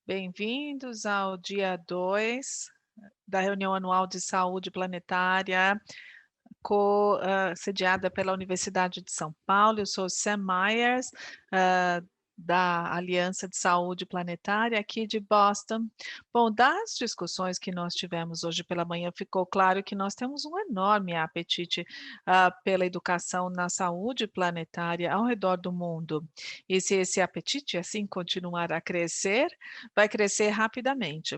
Bem-vindos ao dia 2 da reunião anual de saúde planetária, sediada pela Universidade de São Paulo. Eu sou Sam Myers, da Aliança de Saúde Planetária aqui de Boston. Bom, das discussões que nós tivemos hoje pela manhã, ficou claro que nós temos um enorme apetite, pela educação na saúde planetária ao redor do mundo. E se esse apetite assim continuar a crescer, vai crescer rapidamente.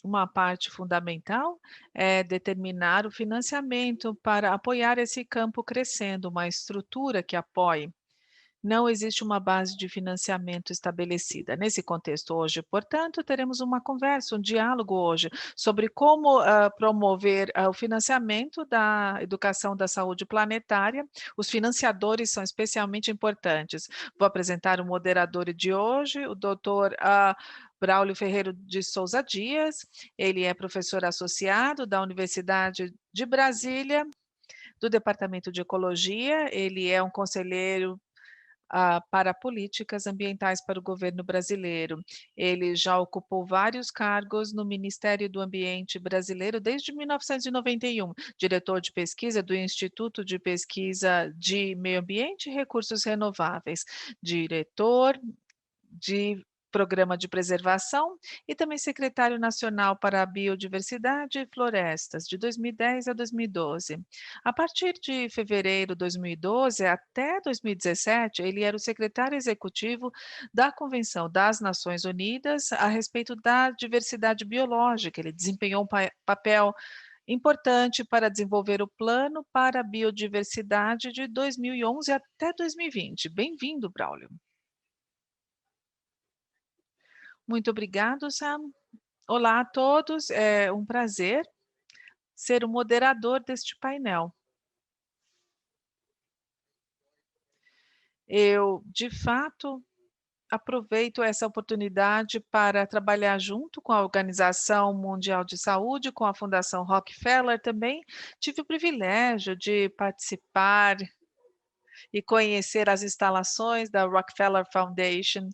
Uma parte fundamental é determinar o financiamento para apoiar esse campo crescendo, uma estrutura que apoie. Não existe uma base de financiamento estabelecida. Nesse contexto hoje, portanto, teremos uma conversa, um diálogo hoje sobre como promover o financiamento da educação da saúde planetária. Os financiadores são especialmente importantes. Vou apresentar o moderador de hoje, o doutor Braulio Ferreiro de Souza Dias. Ele é professor associado da Universidade de Brasília, do Departamento de Ecologia. Ele é um conselheiro para políticas ambientais para o governo brasileiro. Ele já ocupou vários cargos no Ministério do Ambiente brasileiro desde 1991, diretor de pesquisa do Instituto de Pesquisa de Meio Ambiente e Recursos Renováveis, diretor de Programa de Preservação e também secretário nacional para a Biodiversidade e Florestas, de 2010 a 2012. A partir de fevereiro de 2012 até 2017, ele era o secretário executivo da Convenção das Nações Unidas a respeito da diversidade biológica. Ele desempenhou um papel importante para desenvolver o Plano para a Biodiversidade de 2011 até 2020. Bem-vindo, Braulio. Muito obrigado, Sam. Olá a todos, é um prazer ser o moderador deste painel. Eu, de fato, aproveito essa oportunidade para trabalhar junto com a Organização Mundial de Saúde, com a Fundação Rockefeller também. Tive o privilégio de participar e conhecer as instalações da Rockefeller Foundation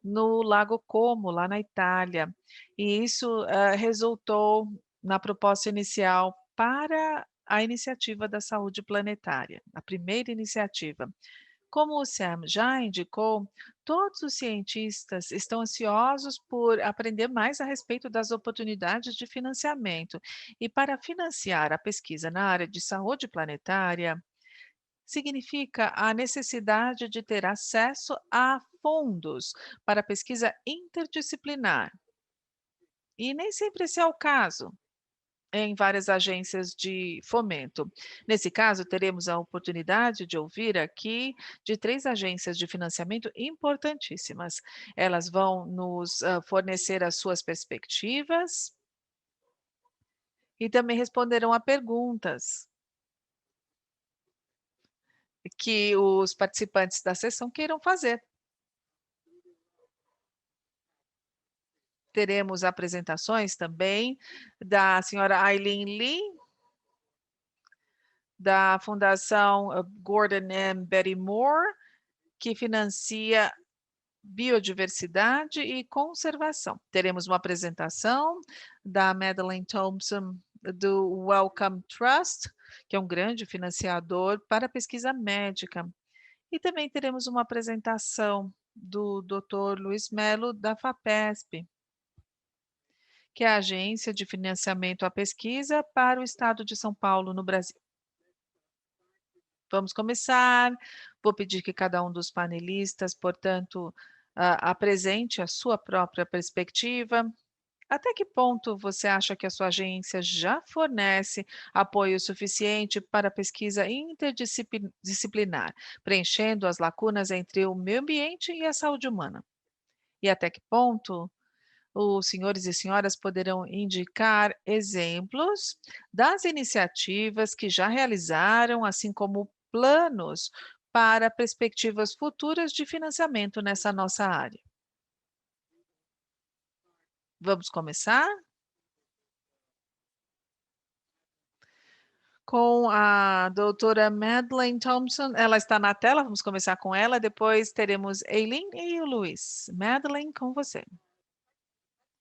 no Lago Como, lá na Itália. E isso resultou na proposta inicial para a iniciativa da saúde planetária, a primeira iniciativa. Como o Sam já indicou, todos os cientistas estão ansiosos por aprender mais a respeito das oportunidades de financiamento. E para financiar a pesquisa na área de saúde planetária, significa a necessidade de ter acesso a fundos para pesquisa interdisciplinar. E nem sempre esse é o caso em várias agências de fomento. Nesse caso, teremos a oportunidade de ouvir aqui de 3 agências de financiamento importantíssimas. Elas vão nos fornecer as suas perspectivas e também responderão a perguntas que os participantes da sessão queiram fazer. Teremos apresentações também da senhora Eileen Lee, da Fundação Gordon M. Betty Moore, que financia biodiversidade e conservação. Teremos uma apresentação da Madeleine Thompson, do Wellcome Trust, que é um grande financiador para pesquisa médica. E também teremos uma apresentação do Dr. Luiz Melo, da FAPESP, que é a Agência de Financiamento à Pesquisa para o Estado de São Paulo, no Brasil. Vamos começar. Vou pedir que cada um dos panelistas, portanto, apresente a sua própria perspectiva. Até que ponto você acha que a sua agência já fornece apoio suficiente para a pesquisa interdisciplinar, preenchendo as lacunas entre o meio ambiente e a saúde humana? E até que ponto os senhores e senhoras poderão indicar exemplos das iniciativas que já realizaram, assim como planos para perspectivas futuras de financiamento nessa nossa área. Vamos começar com a doutora Madeleine Thompson. Ela está na tela, vamos começar com ela, depois teremos Eileen e o Luiz. Madeleine, com você.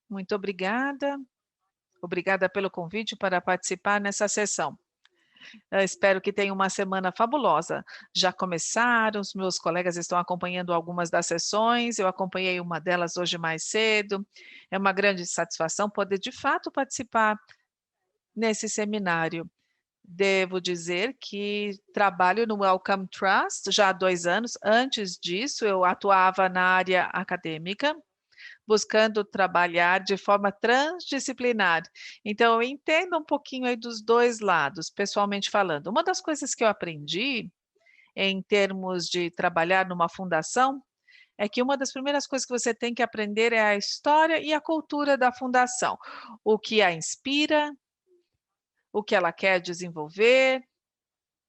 Muito obrigada. Obrigada pelo convite para participar nessa sessão. Eu espero que tenha uma semana fabulosa. Já começaram, os meus colegas estão acompanhando algumas das sessões, eu acompanhei uma delas hoje mais cedo. É uma grande satisfação poder, de fato, participar nesse seminário. Devo dizer que trabalho no Wellcome Trust já há 2 anos. Antes disso, eu atuava na área acadêmica, buscando trabalhar de forma transdisciplinar. Então, eu entendo um pouquinho aí dos 2 lados, pessoalmente falando. Uma das coisas que eu aprendi, em termos de trabalhar numa fundação, é que uma das primeiras coisas que você tem que aprender é a história e a cultura da fundação, o que a inspira, o que ela quer desenvolver,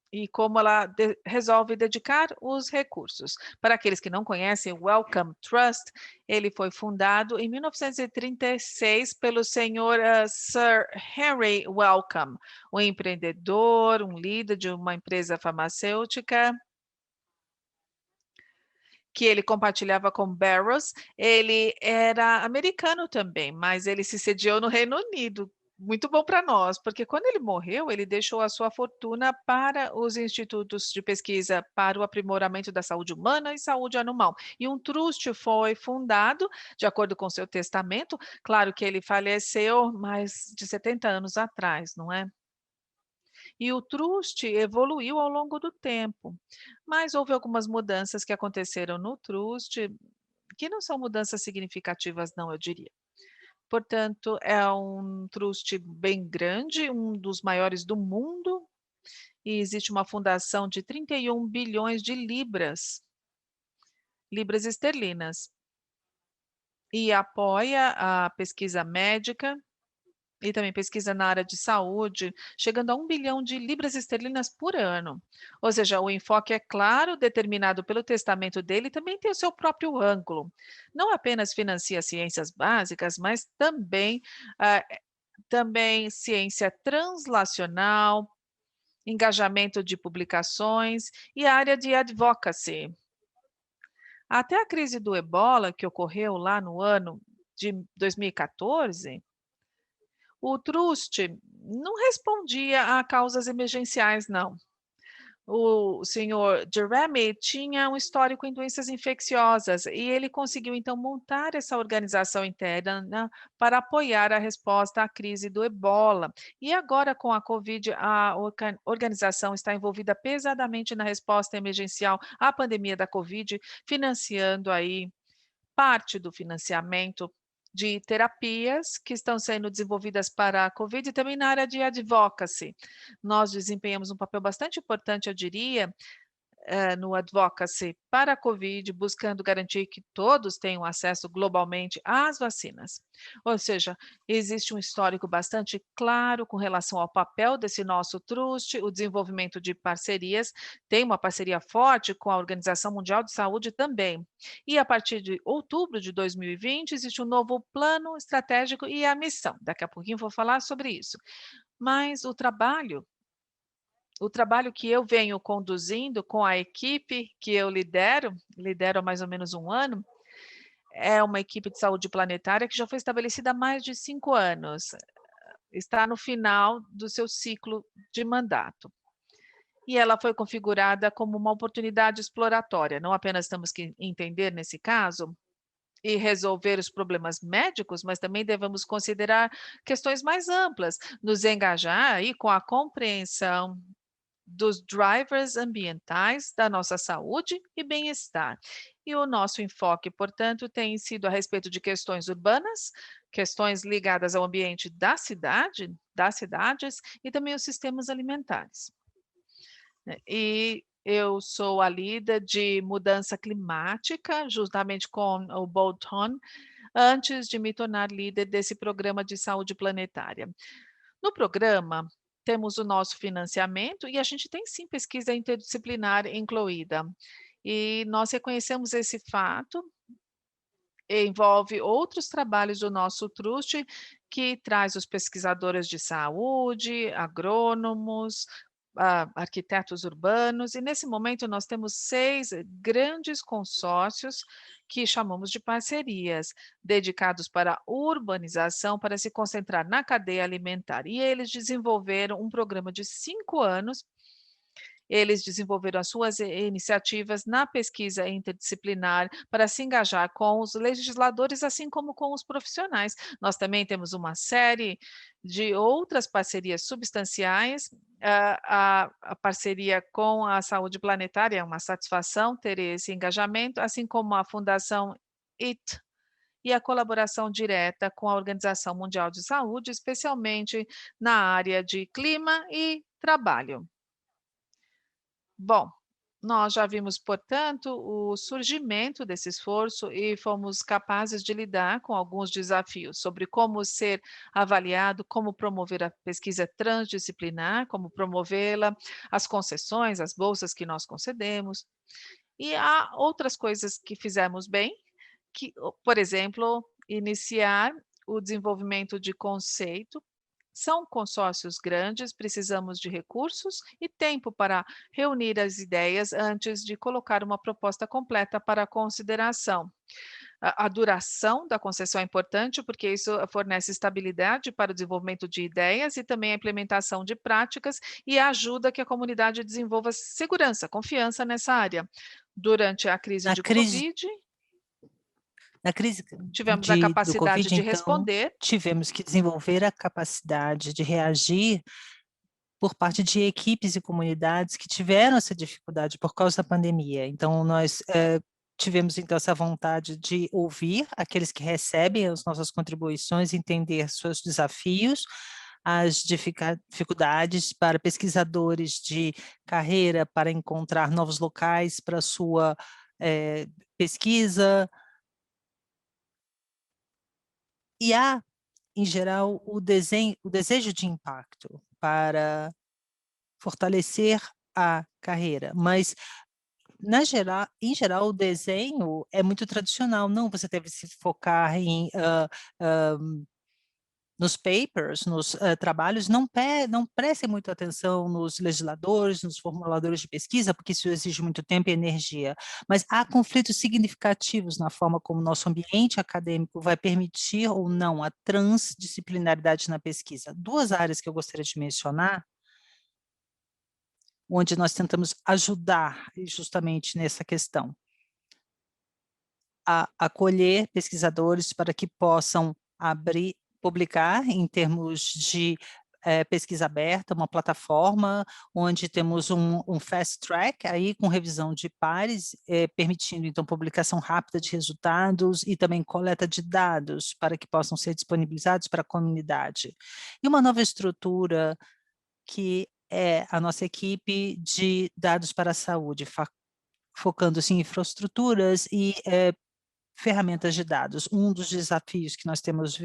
e como ela resolve dedicar os recursos. Para aqueles que não conhecem, o Wellcome Trust, ele foi fundado em 1936 pelo senhor Sir Henry Wellcome, um empreendedor, um líder de uma empresa farmacêutica, que ele compartilhava com Barrows. Ele era americano também, mas ele se sediou no Reino Unido. Muito bom para nós, porque quando ele morreu, ele deixou a sua fortuna para os institutos de pesquisa para o aprimoramento da saúde humana e saúde animal. E um trust foi fundado, de acordo com seu testamento. Claro que ele faleceu mais de 70 anos atrás, não é? E o trust evoluiu ao longo do tempo, mas houve algumas mudanças que aconteceram no trust, que não são mudanças significativas não, eu diria. Portanto, é um trust bem grande, um dos maiores do mundo, e existe uma fundação de 31 bilhões de libras, libras esterlinas, e apoia a pesquisa médica e também pesquisa na área de saúde, chegando a 1 bilhão de libras esterlinas por ano. Ou seja, o enfoque é claro, determinado pelo testamento dele, e também tem o seu próprio ângulo. Não apenas financia ciências básicas, mas também ciência translacional, engajamento de publicações e área de advocacy. Até a crise do Ebola, que ocorreu lá no ano de 2014, o trust não respondia a causas emergenciais, não. O senhor Jeremy tinha um histórico em doenças infecciosas e ele conseguiu então montar essa organização interna para apoiar a resposta à crise do Ebola. E agora com a Covid, a organização está envolvida pesadamente na resposta emergencial à pandemia da Covid, financiando aí parte do financiamento de terapias que estão sendo desenvolvidas para a Covid e também na área de advocacy. Nós desempenhamos um papel bastante importante, eu diria, no advocacy para a Covid, buscando garantir que todos tenham acesso globalmente às vacinas. Ou seja, existe um histórico bastante claro com relação ao papel desse nosso trust, o desenvolvimento de parcerias, tem uma parceria forte com a Organização Mundial de Saúde também. E a partir de outubro de 2020, existe um novo plano estratégico e a missão. Daqui a pouquinho vou falar sobre isso. Mas o trabalho que eu venho conduzindo com a equipe que eu lidero há mais ou menos 1 ano, é uma equipe de saúde planetária que já foi estabelecida há mais de 5 anos, está no final do seu ciclo de mandato. E ela foi configurada como uma oportunidade exploratória, não apenas temos que entender nesse caso e resolver os problemas médicos, mas também devemos considerar questões mais amplas, nos engajar aí com a compreensão dos drivers ambientais da nossa saúde e bem-estar. E o nosso enfoque, portanto, tem sido a respeito de questões urbanas, questões ligadas ao ambiente da cidade, das cidades e também os sistemas alimentares, né. E eu sou a líder de mudança climática, juntamente com o Bolton, antes de me tornar líder desse programa de saúde planetária. No programa, temos o nosso financiamento e a gente tem sim pesquisa interdisciplinar incluída. E nós reconhecemos esse fato, envolve outros trabalhos do nosso trust, que traz os pesquisadores de saúde, agrônomos, arquitetos urbanos, e nesse momento nós temos 6 grandes consórcios que chamamos de parcerias, dedicados para a urbanização, para se concentrar na cadeia alimentar. E eles desenvolveram um programa de 5 anos. Eles desenvolveram as suas iniciativas na pesquisa interdisciplinar para se engajar com os legisladores, assim como com os profissionais. Nós também temos uma série de outras parcerias substanciais. A parceria com a saúde planetária é uma satisfação ter esse engajamento, assim como a Fundação IT e a colaboração direta com a Organização Mundial de Saúde, especialmente na área de clima e trabalho. Bom, nós já vimos, portanto, o surgimento desse esforço e fomos capazes de lidar com alguns desafios sobre como ser avaliado, como promover a pesquisa transdisciplinar, como promovê-la, as concessões, as bolsas que nós concedemos. E há outras coisas que fizemos bem, por exemplo, iniciar o desenvolvimento de conceito. São consórcios grandes, precisamos de recursos e tempo para reunir as ideias antes de colocar uma proposta completa para consideração. A duração da concessão é importante, porque isso fornece estabilidade para o desenvolvimento de ideias e também a implementação de práticas e ajuda que a comunidade desenvolva segurança, confiança nessa área. Durante a crise Na de crise Covid, na crise tivemos a do capacidade Covid, de então, responder. tivemos que desenvolver a capacidade de reagir por parte de equipes e comunidades que tiveram essa dificuldade por causa da pandemia. Então, nós tivemos, então, essa vontade de ouvir aqueles que recebem as nossas contribuições, entender seus desafios, as dificuldades para pesquisadores de carreira, para encontrar novos locais para sua pesquisa. E há, em geral, o desejo de impacto para fortalecer a carreira, mas em geral, o desenho é muito tradicional. Não, você deve se focar nos papers, nos trabalhos, não prestem muita atenção nos legisladores, nos formuladores de pesquisa, porque isso exige muito tempo e energia. Mas há conflitos significativos na forma como nosso ambiente acadêmico vai permitir ou não a transdisciplinaridade na pesquisa. Duas áreas que eu gostaria de mencionar, onde nós tentamos ajudar justamente nessa questão. A acolher pesquisadores para que possam publicar em termos de pesquisa aberta, uma plataforma onde temos um fast track aí com revisão de pares, permitindo então publicação rápida de resultados e também coleta de dados para que possam ser disponibilizados para a comunidade. E uma nova estrutura que é a nossa equipe de dados para a saúde, focando-se em infraestruturas e ferramentas de dados. Um dos desafios que nós temos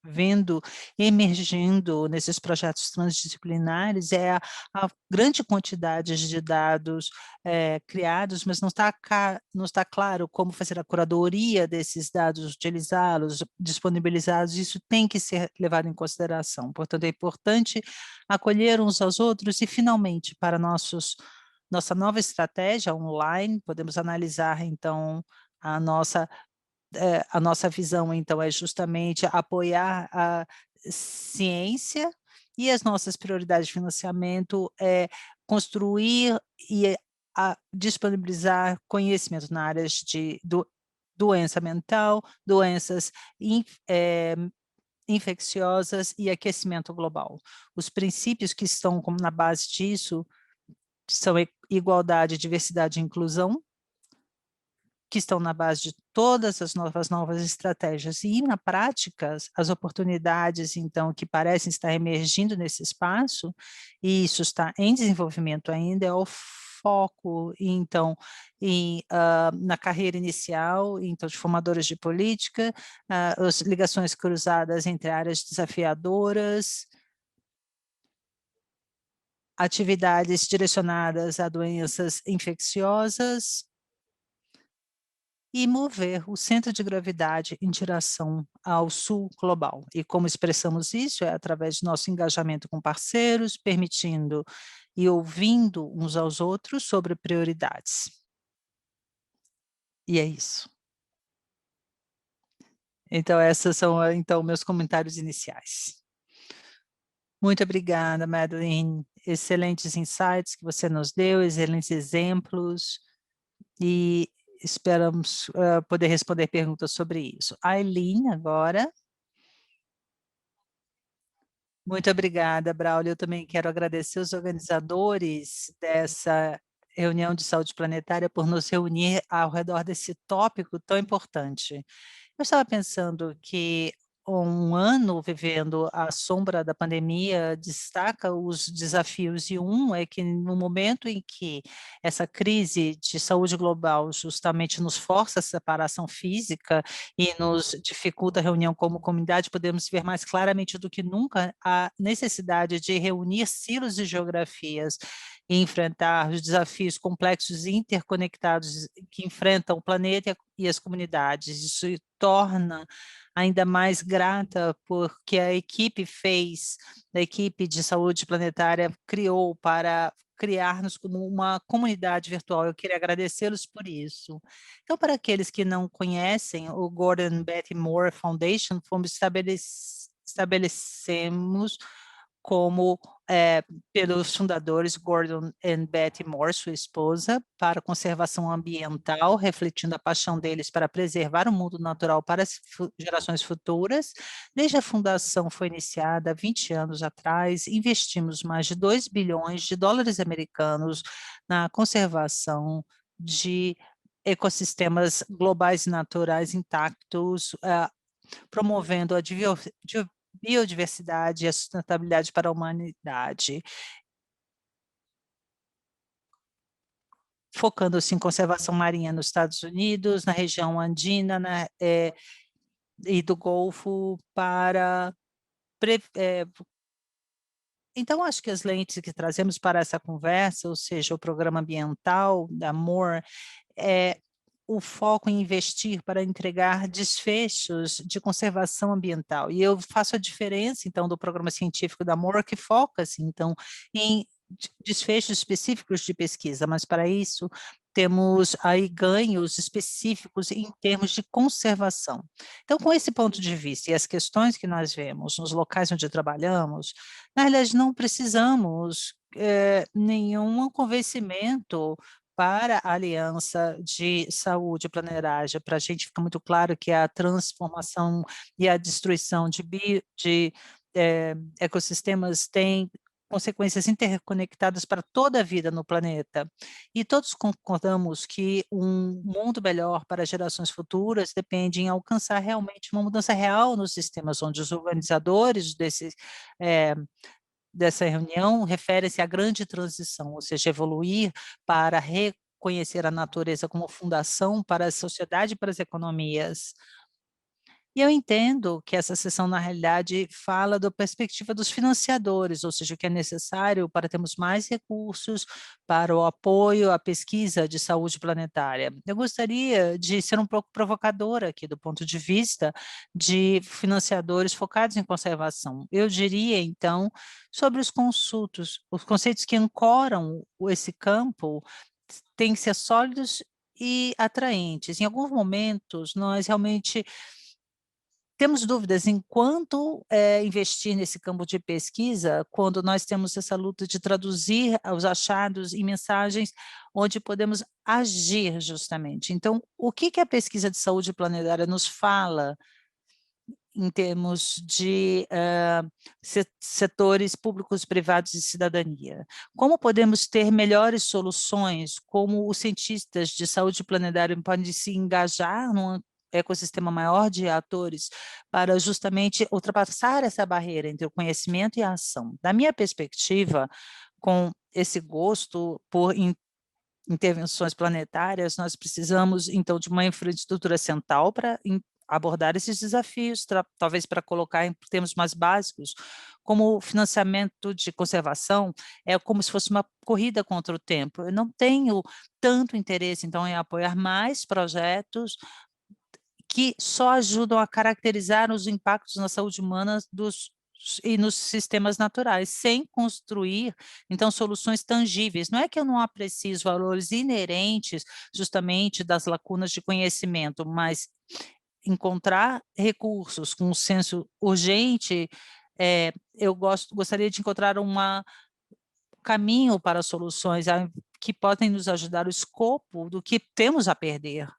vendo emergindo nesses projetos transdisciplinares é a grande quantidade de dados criados, mas não está claro como fazer a curadoria desses dados, utilizá-los, disponibilizados. Isso tem que ser levado em consideração. Portanto, é importante acolher uns aos outros e, finalmente, para nossa nova estratégia online, podemos analisar, então, a nossa visão, então, é justamente apoiar a ciência e as nossas prioridades de financiamento é construir e disponibilizar conhecimento na área de doença mental, doenças infecciosas e aquecimento global. Os princípios que estão na base disso são igualdade, diversidade e inclusão, que estão na base de todas as novas estratégias. E, na prática, as oportunidades, então, que parecem estar emergindo nesse espaço, e isso está em desenvolvimento ainda, é o foco, então, na carreira inicial, então, de formadores de política, as ligações cruzadas entre áreas desafiadoras, atividades direcionadas a doenças infecciosas, e mover o centro de gravidade em direção ao sul global. E como expressamos isso é através do nosso engajamento com parceiros, permitindo e ouvindo uns aos outros sobre prioridades. E é isso. Então essas são, então, meus comentários iniciais. Muito obrigada, Madeline. Excelentes insights que você nos deu, excelentes exemplos, e esperamos poder responder perguntas sobre isso. Aileen, agora. Muito obrigada, Braulio. Eu também quero agradecer os organizadores dessa reunião de saúde planetária por nos reunir ao redor desse tópico tão importante. Eu estava pensando que um ano vivendo à sombra da pandemia destaca os desafios, e um é que no momento em que essa crise de saúde global justamente nos força a separação física e nos dificulta a reunião como comunidade, podemos ver mais claramente do que nunca a necessidade de reunir silos e geografias e enfrentar os desafios complexos e interconectados que enfrentam o planeta e as comunidades. Isso torna ainda mais grata porque a equipe de saúde planetária criou para criar-nos como uma comunidade virtual. Eu queria agradecê-los por isso. Então, para aqueles que não conhecem, o Gordon Betty Moore Foundation, estabelecemos como pelos fundadores Gordon e Betty Moore, sua esposa, para conservação ambiental, refletindo a paixão deles para preservar o mundo natural para as gerações futuras. Desde a fundação foi iniciada há 20 anos atrás, investimos mais de 2 bilhões de dólares americanos na conservação de ecossistemas globais e naturais intactos, promovendo a biodiversidade e a sustentabilidade para a humanidade, focando-se em conservação marinha nos Estados Unidos, na região andina e do Golfo para... Então, acho que as lentes que trazemos para essa conversa, ou seja, o programa ambiental da Moore, é o foco em investir para entregar desfechos de conservação ambiental. E eu faço a diferença, então, do programa científico da Moore, que foca, assim, então, em desfechos específicos de pesquisa, mas para isso temos aí ganhos específicos em termos de conservação. Então, com esse ponto de vista e as questões que nós vemos nos locais onde trabalhamos, na realidade não precisamos nenhum convencimento para a Aliança de Saúde Planetária. Para a gente fica muito claro que a transformação e a destruição de ecossistemas tem consequências interconectadas para toda a vida no planeta. E todos concordamos que um mundo melhor para gerações futuras depende em alcançar realmente uma mudança real nos sistemas, onde os organizadores dessa reunião refere-se à grande transição, ou seja, evoluir para reconhecer a natureza como fundação para a sociedade e para as economias. E eu entendo que essa sessão, na realidade, fala da perspectiva dos financiadores, ou seja, o que é necessário para termos mais recursos para o apoio à pesquisa de saúde planetária. Eu gostaria de ser um pouco provocadora aqui do ponto de vista de financiadores focados em conservação. Eu diria, então, sobre os conceitos que ancoram esse campo têm que ser sólidos e atraentes. Em alguns momentos, nós realmente temos dúvidas em quanto investir nesse campo de pesquisa quando nós temos essa luta de traduzir os achados em mensagens onde podemos agir justamente. Então, o que a pesquisa de saúde planetária nos fala em termos de setores públicos, privados e cidadania? Como podemos ter melhores soluções? Como os cientistas de saúde planetária podem se engajar num ecossistema maior de atores para justamente ultrapassar essa barreira entre o conhecimento e a ação? Da minha perspectiva, com esse gosto por intervenções planetárias, nós precisamos, então, de uma infraestrutura central para abordar esses desafios, talvez para colocar em termos mais básicos, como o financiamento de conservação é como se fosse uma corrida contra o tempo. Eu não tenho tanto interesse, então, em apoiar mais projetos que só ajudam a caracterizar os impactos na saúde humana dos e nos sistemas naturais, sem construir, então, soluções tangíveis. Não é que eu não aprecio os valores inerentes, justamente, das lacunas de conhecimento, mas encontrar recursos com um senso urgente, eu gostaria de encontrar caminho para soluções que podem nos ajudar o escopo do que temos a perder.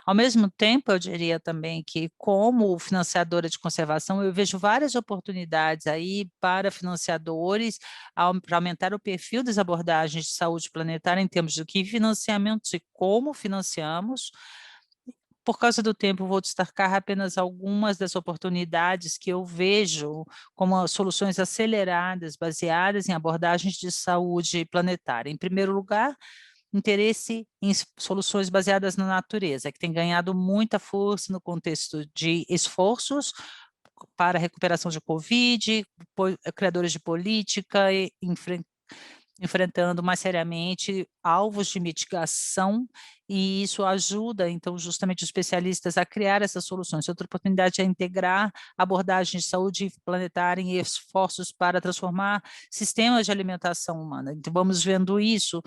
Ao mesmo tempo, eu diria também que, como financiadora de conservação, eu vejo várias oportunidades aí para financiadores para aumentar o perfil das abordagens de saúde planetária em termos de que financiamentos e como financiamos. Por causa do tempo, vou destacar apenas algumas das oportunidades que eu vejo como soluções aceleradas, baseadas em abordagens de saúde planetária. Em primeiro lugar, interesse em soluções baseadas na natureza, que tem ganhado muita força no contexto de esforços para a recuperação de Covid, criadores de política, enfrentando mais seriamente alvos de mitigação, e isso ajuda, então, justamente os especialistas a criar essas soluções. Outra oportunidade é integrar abordagens de saúde planetária em esforços para transformar sistemas de alimentação humana. Então, vamos vendo isso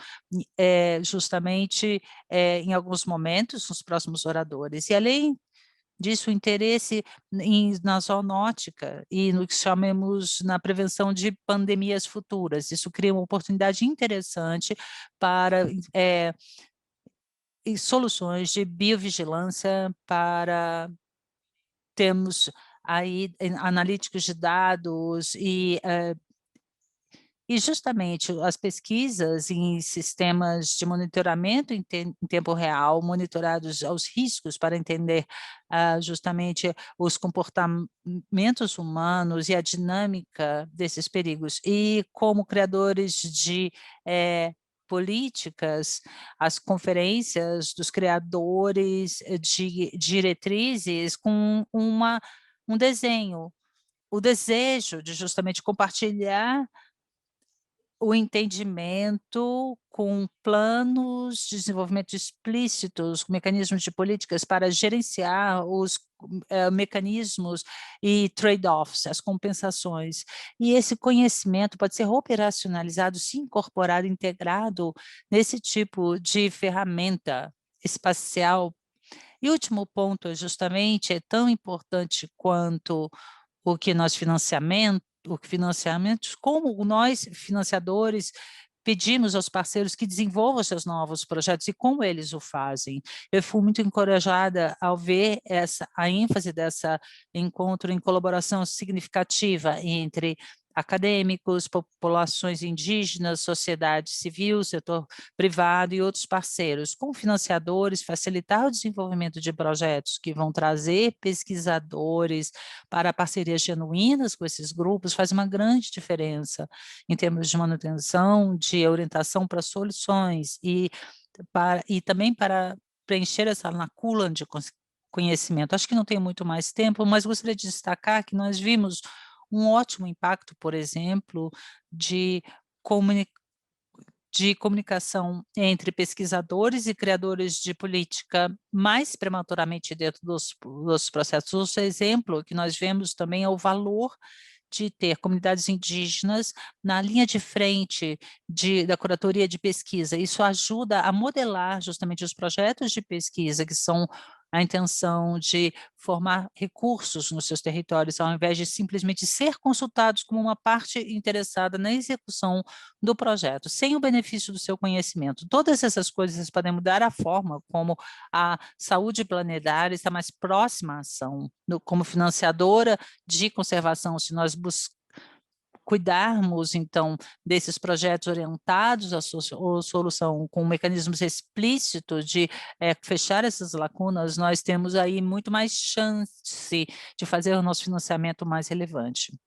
justamente em alguns momentos, nos próximos oradores. E, além disso, o interesse na zoonótica e no que chamamos na prevenção de pandemias futuras. Isso cria uma oportunidade interessante para soluções de biovigilância, para termos aí analíticos de dados e justamente as pesquisas em sistemas de monitoramento em tempo real, monitorados aos riscos para entender justamente os comportamentos humanos e a dinâmica desses perigos. E como criadores de políticas, as conferências dos criadores de diretrizes com um desenho, o desejo de justamente compartilhar o entendimento com planos de desenvolvimento explícitos, mecanismos de políticas para gerenciar os mecanismos e trade-offs, as compensações. E esse conhecimento pode ser operacionalizado, se incorporado, integrado nesse tipo de ferramenta espacial. E o último ponto, justamente, é tão importante quanto financiamentos, como nós, financiadores, pedimos aos parceiros que desenvolvam seus novos projetos e como eles o fazem. Eu fui muito encorajada ao ver a ênfase dessa encontro em colaboração significativa entre acadêmicos, populações indígenas, sociedade civil, setor privado e outros parceiros, com financiadores, facilitar o desenvolvimento de projetos que vão trazer pesquisadores para parcerias genuínas com esses grupos, faz uma grande diferença em termos de manutenção, de orientação para soluções e também para preencher essa lacuna de conhecimento. Acho que não tem muito mais tempo, mas gostaria de destacar que nós vimos um ótimo impacto, por exemplo, de comunicação entre pesquisadores e criadores de política mais prematuramente dentro dos processos. Outro exemplo que nós vemos também é o valor de ter comunidades indígenas na linha de frente da curatoria de pesquisa. Isso ajuda a modelar justamente os projetos de pesquisa, que são a intenção de formar recursos nos seus territórios, ao invés de simplesmente ser consultados como uma parte interessada na execução do projeto, sem o benefício do seu conhecimento. Todas essas coisas podem mudar a forma como a saúde planetária está mais próxima à ação. Como financiadora de conservação, se nós cuidarmos, então, desses projetos orientados à solução com mecanismos explícitos de fechar essas lacunas, nós temos aí muito mais chance de fazer o nosso financiamento mais relevante.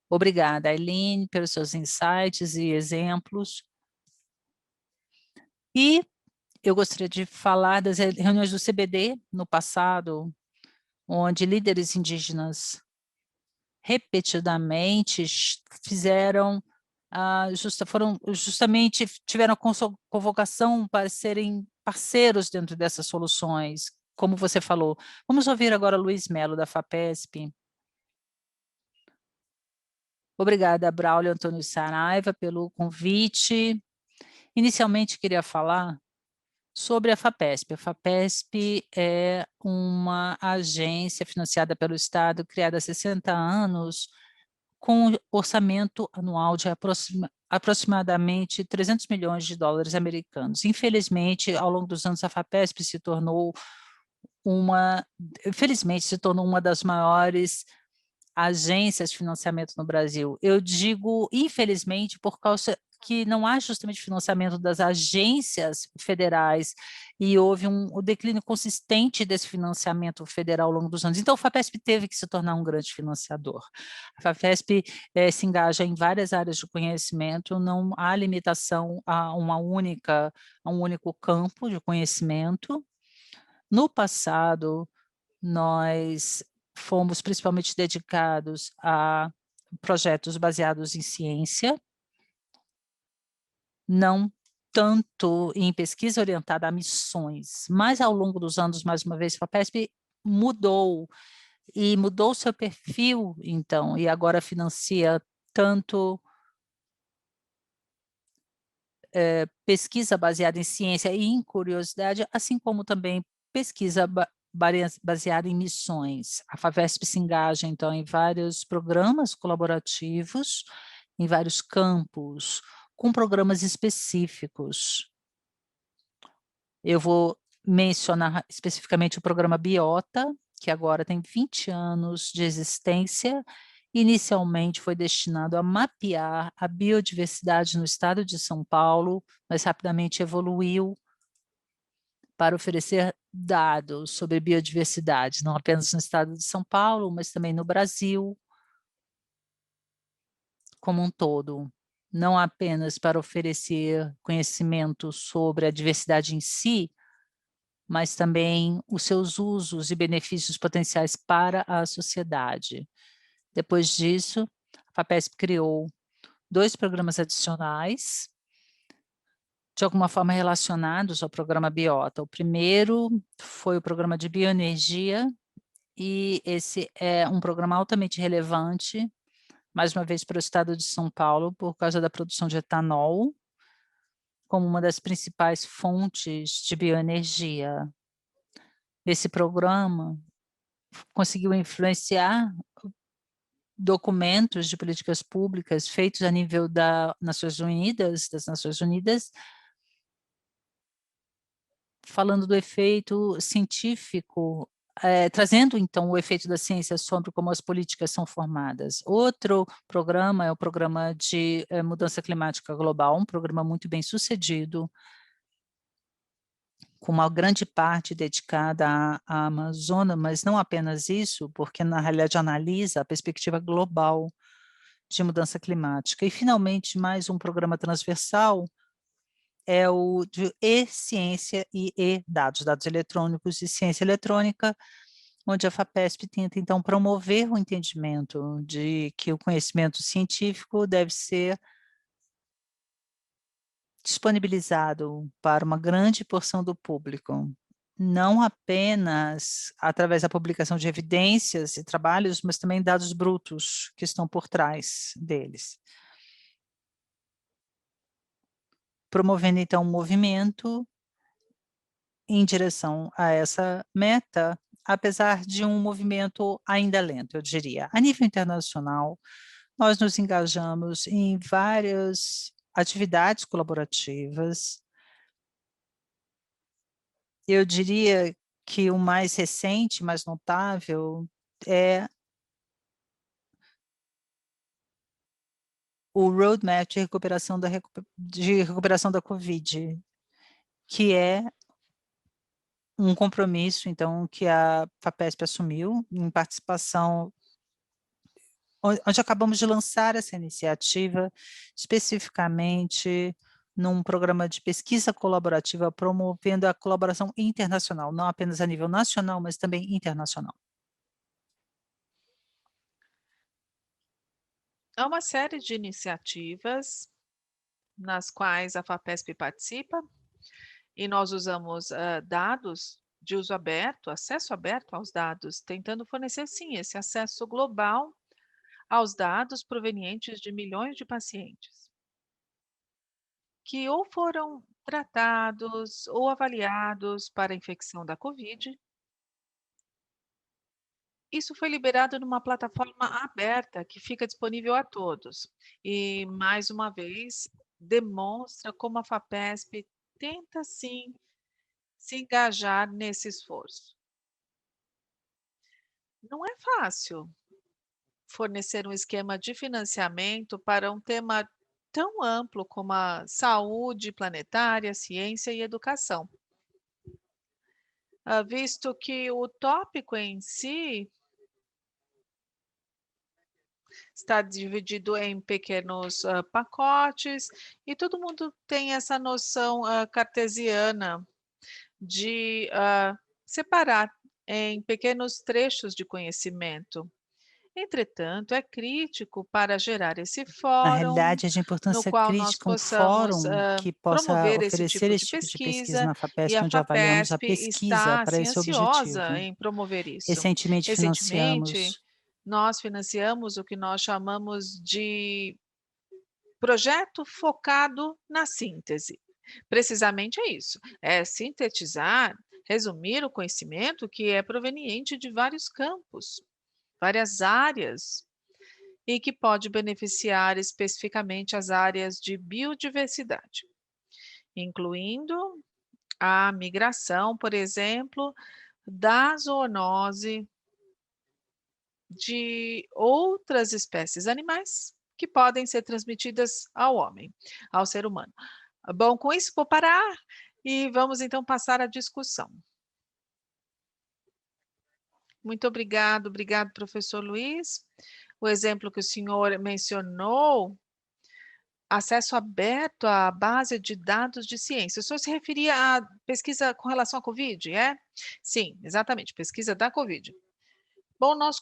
Obrigada, Aileen, pelos seus insights e exemplos. E eu gostaria de falar das reuniões do CBD no passado, onde líderes indígenas repetidamente tiveram convocação para serem parceiros dentro dessas soluções, como você falou. Vamos ouvir agora Luiz Melo, da FAPESP. Obrigada, Braulio Antônio Saraiva, pelo convite. Inicialmente, queria falar sobre a FAPESP. A FAPESP é uma agência financiada pelo Estado, criada há 60 anos, com orçamento anual de aproximadamente 300 milhões de dólares americanos. Infelizmente, ao longo dos anos, a FAPESP felizmente, se tornou uma das maiores agências de financiamento no Brasil. Eu digo, infelizmente, por causa que não há justamente financiamento das agências federais e houve um declínio consistente desse financiamento federal ao longo dos anos. Então, a FAPESP teve que se tornar um grande financiador. A FAPESP se engaja em várias áreas de conhecimento, não há limitação a um único campo de conhecimento. No passado, nós fomos principalmente dedicados a projetos baseados em ciência, não tanto em pesquisa orientada a missões, mas ao longo dos anos, mais uma vez, a FAPESP mudou seu perfil, então, e agora financia tanto pesquisa baseada em ciência e em curiosidade, assim como também pesquisa baseada em missões. A FAPESP se engaja, então, em vários programas colaborativos, em vários campos, com programas específicos. Eu vou mencionar especificamente o programa Biota, que agora tem 20 anos de existência. Inicialmente foi destinado a mapear a biodiversidade no estado de São Paulo, mas rapidamente evoluiu para oferecer dados sobre biodiversidade, não apenas no estado de São Paulo, mas também no Brasil como um todo. Não apenas para oferecer conhecimento sobre a diversidade em si, mas também os seus usos e benefícios potenciais para a sociedade. Depois disso, a FAPESP criou 2 programas adicionais, de alguma forma relacionados ao programa Biota. O primeiro foi o programa de bioenergia, e esse é um programa altamente relevante, mais uma vez para o estado de São Paulo, por causa da produção de etanol, como uma das principais fontes de bioenergia. Esse programa conseguiu influenciar documentos de políticas públicas feitos a nível das Nações Unidas, falando do efeito científico, trazendo então o efeito da ciência sobre como as políticas são formadas. Outro programa é o programa de mudança climática global, um programa muito bem sucedido, com uma grande parte dedicada à Amazônia, mas não apenas isso, porque na realidade analisa a perspectiva global de mudança climática. E finalmente mais um programa transversal é o de e-ciência e e-dados, dados eletrônicos e ciência eletrônica, onde a FAPESP tenta então promover o entendimento de que o conhecimento científico deve ser disponibilizado para uma grande porção do público, não apenas através da publicação de evidências e trabalhos, mas também dados brutos que estão por trás deles. Promovendo, então, um movimento em direção a essa meta, apesar de um movimento ainda lento, eu diria. A nível internacional, nós nos engajamos em várias atividades colaborativas. Eu diria que o mais recente, mais notável, é o Roadmap de recuperação da Covid, que é um compromisso, então, que a FAPESP assumiu em participação, onde acabamos de lançar essa iniciativa, especificamente num programa de pesquisa colaborativa, promovendo a colaboração internacional, não apenas a nível nacional, mas também internacional. Há uma série de iniciativas nas quais a FAPESP participa, e nós usamos dados de uso aberto, acesso aberto aos dados, tentando fornecer, sim, esse acesso global aos dados provenientes de milhões de pacientes que ou foram tratados ou avaliados para a infecção da Covid. Isso foi liberado numa plataforma aberta que fica disponível a todos. E, mais uma vez, demonstra como a FAPESP tenta sim se engajar nesse esforço. Não é fácil fornecer um esquema de financiamento para um tema tão amplo como a saúde planetária, ciência e educação, visto que o tópico em si está dividido em pequenos pacotes e todo mundo tem essa noção cartesiana de separar em pequenos trechos de conhecimento. Entretanto, é crítico para gerar esse Na fórum realidade, é de no importância qual nós crítica um possamos fórum que possa promover esse oferecer tipo de esse tipo de pesquisa pesquisa, na e FAPESP, a onde avaliamos a FAPESP pesquisa está para assim esse ansiosa objetivo. em promover isso. Recentemente Recentemente, financiamos nós financiamos o que nós chamamos de projeto focado na síntese. Precisamente é isso, é sintetizar, resumir o conhecimento que é proveniente de vários campos, várias áreas, e que pode beneficiar especificamente as áreas de biodiversidade, incluindo a migração, por exemplo, da zoonose de outras espécies animais que podem ser transmitidas ao homem, ao ser humano. Bom, com isso vou parar e vamos então passar à discussão. Muito obrigado, professor Luiz. O exemplo que o senhor mencionou, acesso aberto à base de dados de ciência. O senhor se referia à pesquisa com relação à Covid, é? Sim, exatamente, pesquisa da Covid. Bom, nós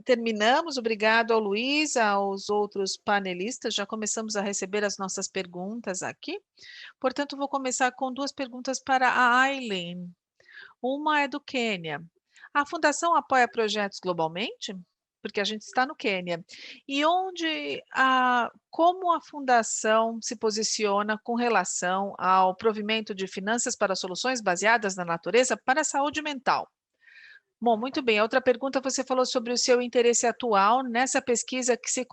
terminamos, obrigado ao Luiz, aos outros panelistas, já começamos a receber as nossas perguntas aqui. Portanto, vou começar com duas perguntas para a Aileen. Uma é do Quênia. A fundação apoia projetos globalmente? Porque a gente está no Quênia. E como a fundação se posiciona com relação ao provimento de finanças para soluções baseadas na natureza para a saúde mental? Bom, muito bem. A outra pergunta, você falou sobre o seu interesse atual nessa pesquisa que se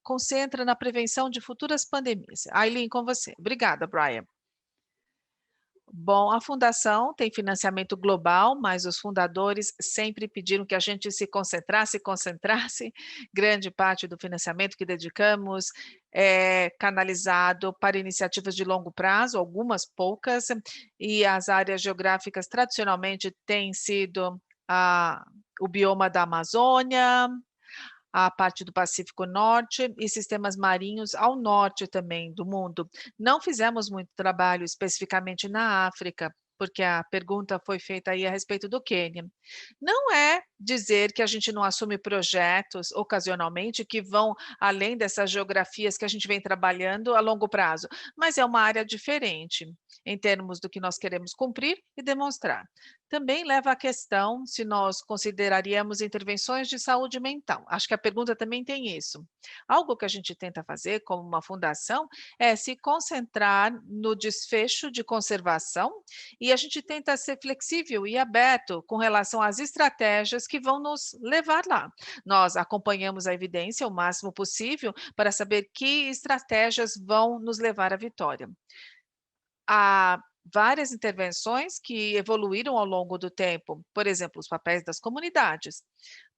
concentra na prevenção de futuras pandemias. Aileen, com você. Obrigada, Brian. Bom, a fundação tem financiamento global, mas os fundadores sempre pediram que a gente se concentrasse. Grande parte do financiamento que dedicamos é canalizado para iniciativas de longo prazo, algumas poucas, e as áreas geográficas tradicionalmente têm sido o bioma da Amazônia, a parte do Pacífico Norte e sistemas marinhos ao norte também do mundo. Não fizemos muito trabalho especificamente na África, porque a pergunta foi feita aí a respeito do Quênia. Não é dizer que a gente não assume projetos ocasionalmente que vão além dessas geografias que a gente vem trabalhando a longo prazo, mas é uma área diferente em termos do que nós queremos cumprir e demonstrar. Também leva à questão se nós consideraríamos intervenções de saúde mental. Acho que a pergunta também tem isso. Algo que a gente tenta fazer como uma fundação é se concentrar no desfecho de conservação e a gente tenta ser flexível e aberto com relação às estratégias que vão nos levar lá. Nós acompanhamos a evidência o máximo possível para saber que estratégias vão nos levar à vitória. Há várias intervenções que evoluíram ao longo do tempo, por exemplo, os papéis das comunidades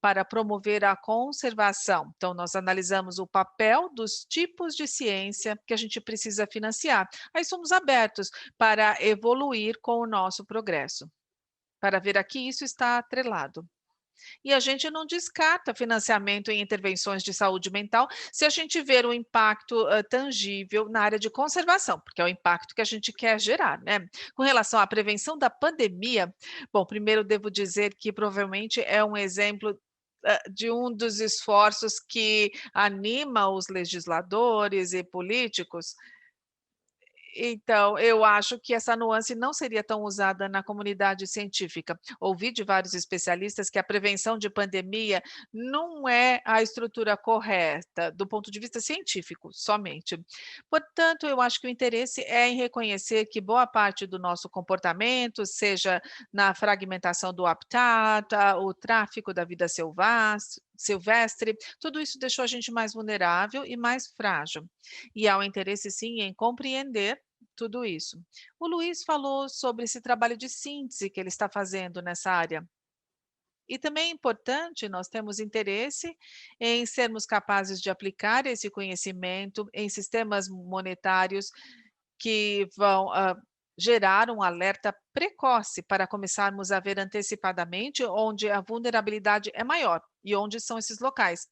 para promover a conservação. Então, nós analisamos o papel dos tipos de ciência que a gente precisa financiar. Aí somos abertos para evoluir com o nosso progresso, para ver aqui isso está atrelado. E a gente não descarta financiamento em intervenções de saúde mental se a gente ver um impacto tangível na área de conservação, porque é o impacto que a gente quer gerar, né? Com relação à prevenção da pandemia, bom, primeiro devo dizer que provavelmente é um exemplo de um dos esforços que anima os legisladores e políticos Então, eu acho que essa nuance não seria tão usada na comunidade científica. Ouvi de vários especialistas que a prevenção de pandemia não é a estrutura correta do ponto de vista científico, somente. Portanto, eu acho que o interesse é em reconhecer que boa parte do nosso comportamento, seja na fragmentação do habitat, o tráfico da vida silvestre, tudo isso deixou a gente mais vulnerável e mais frágil. E há um interesse, sim, em compreender tudo isso. O Luiz falou sobre esse trabalho de síntese que ele está fazendo nessa área. E também é importante, nós temos interesse em sermos capazes de aplicar esse conhecimento em sistemas monetários que vão gerar um alerta precoce para começarmos a ver antecipadamente onde a vulnerabilidade é maior e onde são esses locais.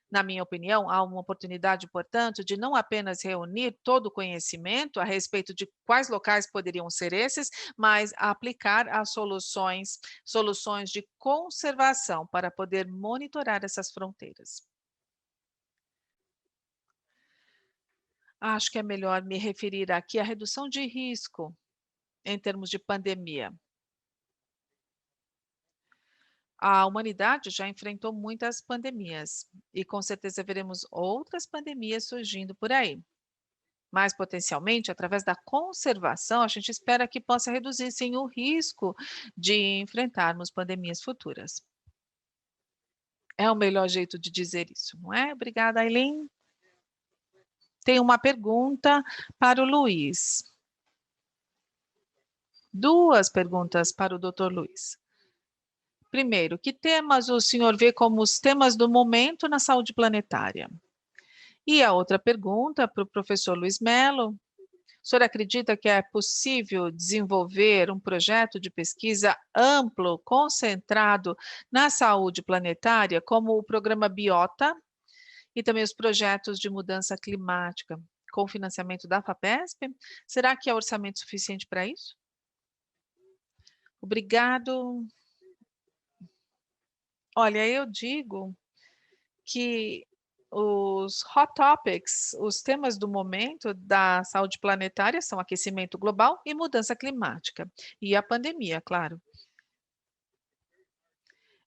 Na minha opinião, há uma oportunidade, portanto, de não apenas reunir todo o conhecimento a respeito de quais locais poderiam ser esses, mas aplicar as soluções de conservação para poder monitorar essas fronteiras. Acho que é melhor me referir aqui à redução de risco em termos de pandemia. A humanidade já enfrentou muitas pandemias e com certeza veremos outras pandemias surgindo por aí. Mas potencialmente, através da conservação, a gente espera que possa reduzir sim o risco de enfrentarmos pandemias futuras. É o melhor jeito de dizer isso, não é? Obrigada, Aileen. Tem uma pergunta para o Luiz. Duas perguntas para o Dr. Luiz. Primeiro, que temas o senhor vê como os temas do momento na saúde planetária? E a outra pergunta para o professor Luiz Mello. O senhor acredita que é possível desenvolver um projeto de pesquisa amplo, concentrado na saúde planetária, como o programa Biota e também os projetos de mudança climática, com financiamento da FAPESP? Será que há orçamento suficiente para isso? Obrigado. Olha, eu digo que os hot topics, os temas do momento da saúde planetária são aquecimento global e mudança climática. E a pandemia, claro.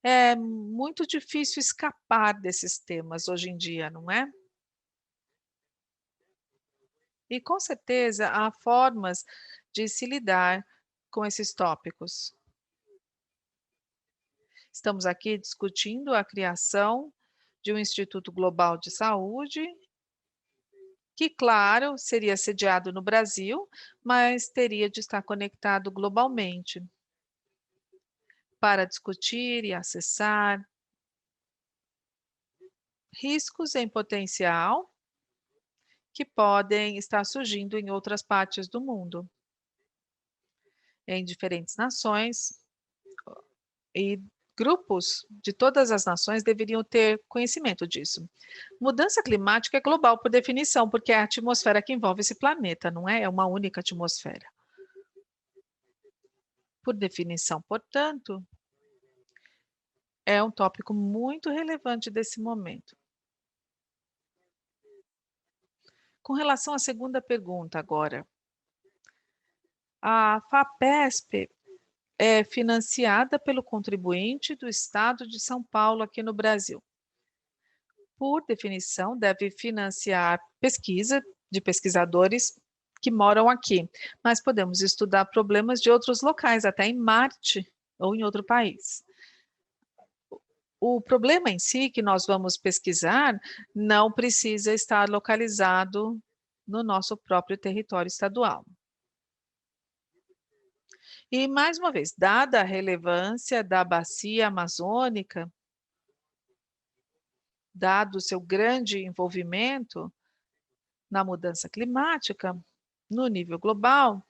É muito difícil escapar desses temas hoje em dia, não é? E com certeza há formas de se lidar com esses tópicos. Estamos aqui discutindo a criação de um Instituto Global de Saúde que, claro, seria sediado no Brasil, mas teria de estar conectado globalmente para discutir e acessar riscos em potencial que podem estar surgindo em outras partes do mundo, em diferentes nações, e grupos de todas as nações deveriam ter conhecimento disso. Mudança climática é global por definição, porque é a atmosfera que envolve esse planeta, não é? É uma única atmosfera. Por definição, portanto, é um tópico muito relevante desse momento. Com relação à segunda pergunta agora, a FAPESP é financiada pelo contribuinte do Estado de São Paulo aqui no Brasil. Por definição, deve financiar pesquisa de pesquisadores que moram aqui, mas podemos estudar problemas de outros locais, até em Marte ou em outro país. O problema em si que nós vamos pesquisar não precisa estar localizado no nosso próprio território estadual. E, mais uma vez, dada a relevância da bacia amazônica, dado o seu grande envolvimento na mudança climática, no nível global,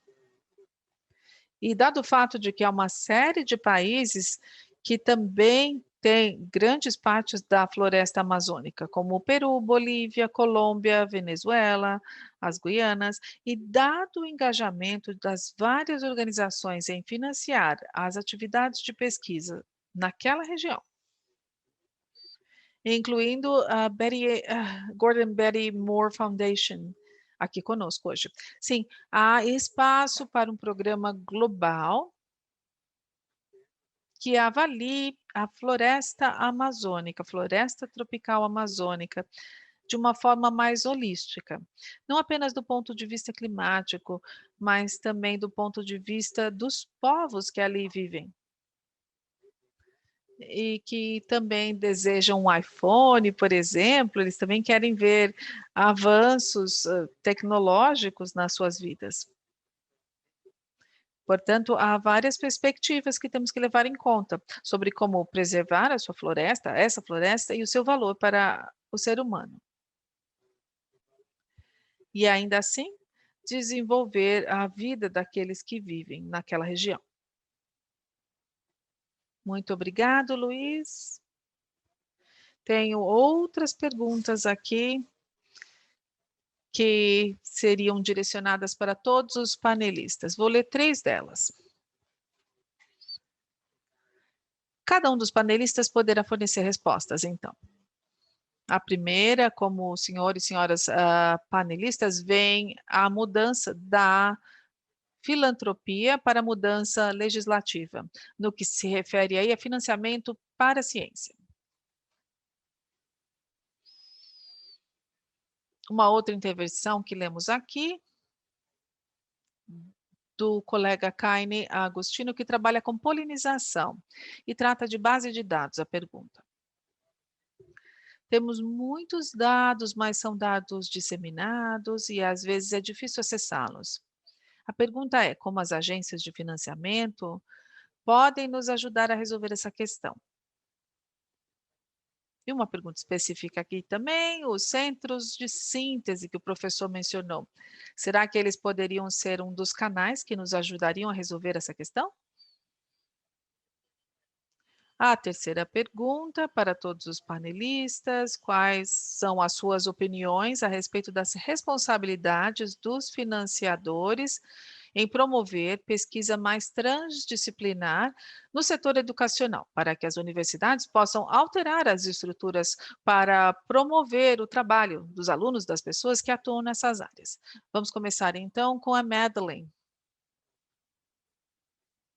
e dado o fato de que há uma série de países que também têm grandes partes da floresta amazônica, como o Peru, Bolívia, Colômbia, Venezuela, as Guianas, e dado o engajamento das várias organizações em financiar as atividades de pesquisa naquela região, incluindo a Gordon Betty Moore Foundation, aqui conosco hoje. Sim, há espaço para um programa global que avalie a floresta amazônica, floresta tropical amazônica, de uma forma mais holística. Não apenas do ponto de vista climático, mas também do ponto de vista dos povos que ali vivem. E que também desejam um iPhone, por exemplo, eles também querem ver avanços, tecnológicos nas suas vidas. Portanto, há várias perspectivas que temos que levar em conta sobre como preservar a sua floresta, essa floresta e o seu valor para o ser humano. E ainda assim, desenvolver a vida daqueles que vivem naquela região. Muito obrigado, Luiz. Tenho outras perguntas aqui que seriam direcionadas para todos os panelistas. Vou ler 3 delas. Cada um dos panelistas poderá fornecer respostas, então. A primeira, como os senhores e senhoras panelistas, vem a mudança da filantropia para a mudança legislativa, no que se refere aí a financiamento para a ciência. Uma outra intervenção que lemos aqui, do colega Kaine Agostino, que trabalha com polinização e trata de base de dados, a pergunta. Temos muitos dados, mas são dados disseminados e às vezes é difícil acessá-los. A pergunta é: como as agências de financiamento podem nos ajudar a resolver essa questão? E uma pergunta específica aqui também, os centros de síntese que o professor mencionou. Será que eles poderiam ser um dos canais que nos ajudariam a resolver essa questão? A terceira pergunta para todos os panelistas: quais são as suas opiniões a respeito das responsabilidades dos financiadores em promover pesquisa mais transdisciplinar no setor educacional, para que as universidades possam alterar as estruturas para promover o trabalho dos alunos, das pessoas que atuam nessas áreas? Vamos começar então com a Madeleine.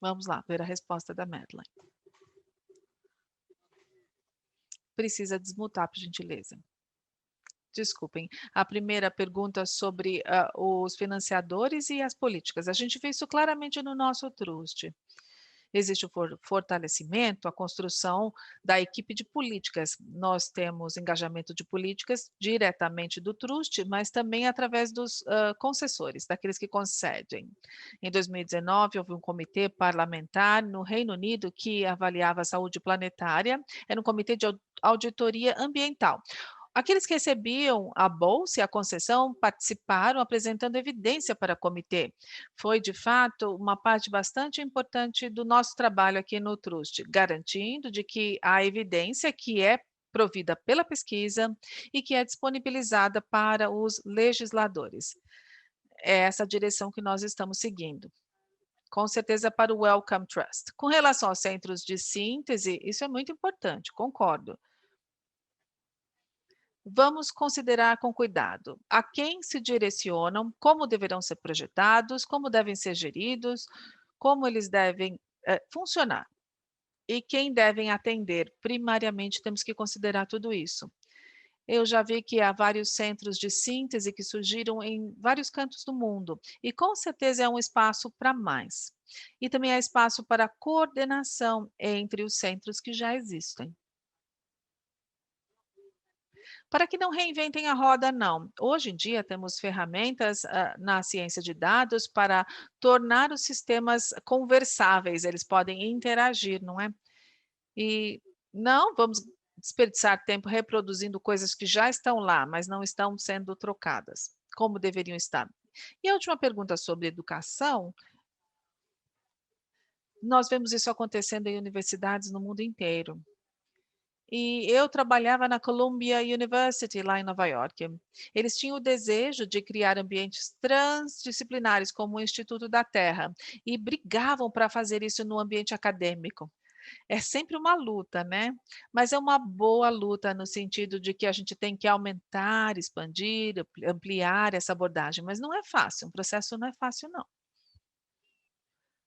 Vamos lá ver a resposta da Madeleine. Precisa desmutar, por gentileza. Desculpem, a primeira pergunta sobre os financiadores e as políticas. A gente vê isso claramente no nosso Trust. Existe o fortalecimento, a construção da equipe de políticas. Nós temos engajamento de políticas diretamente do Trust, mas também através dos concessores, daqueles que concedem. Em 2019, houve um comitê parlamentar no Reino Unido que avaliava a saúde planetária, era um comitê de auditoria ambiental. Aqueles que recebiam a bolsa e a concessão participaram apresentando evidência para o comitê. Foi, de fato, uma parte bastante importante do nosso trabalho aqui no Trust, garantindo de que a evidência que é provida pela pesquisa e que é disponibilizada para os legisladores. É essa a direção que nós estamos seguindo. Com certeza para o Wellcome Trust. Com relação aos centros de síntese, isso é muito importante, concordo. Vamos considerar com cuidado a quem se direcionam, como deverão ser projetados, como devem ser geridos, como eles devem funcionar e quem devem atender. Primariamente, temos que considerar tudo isso. Eu já vi que há vários centros de síntese que surgiram em vários cantos do mundo, e com certeza é um espaço para mais. E também há espaço para coordenação entre os centros que já existem. Para que não reinventem a roda, não. Hoje em dia temos ferramentas na ciência de dados para tornar os sistemas conversáveis, eles podem interagir, não é? E não vamos desperdiçar tempo reproduzindo coisas que já estão lá, mas não estão sendo trocadas, como deveriam estar. E a última pergunta sobre educação, nós vemos isso acontecendo em universidades no mundo inteiro. E eu trabalhava na Columbia University, lá em Nova York. Eles tinham o desejo de criar ambientes transdisciplinares, como o Instituto da Terra, e brigavam para fazer isso no ambiente acadêmico. É sempre uma luta, né? Mas é uma boa luta no sentido de que a gente tem que aumentar, expandir, ampliar essa abordagem, mas não é fácil, um processo não é fácil não.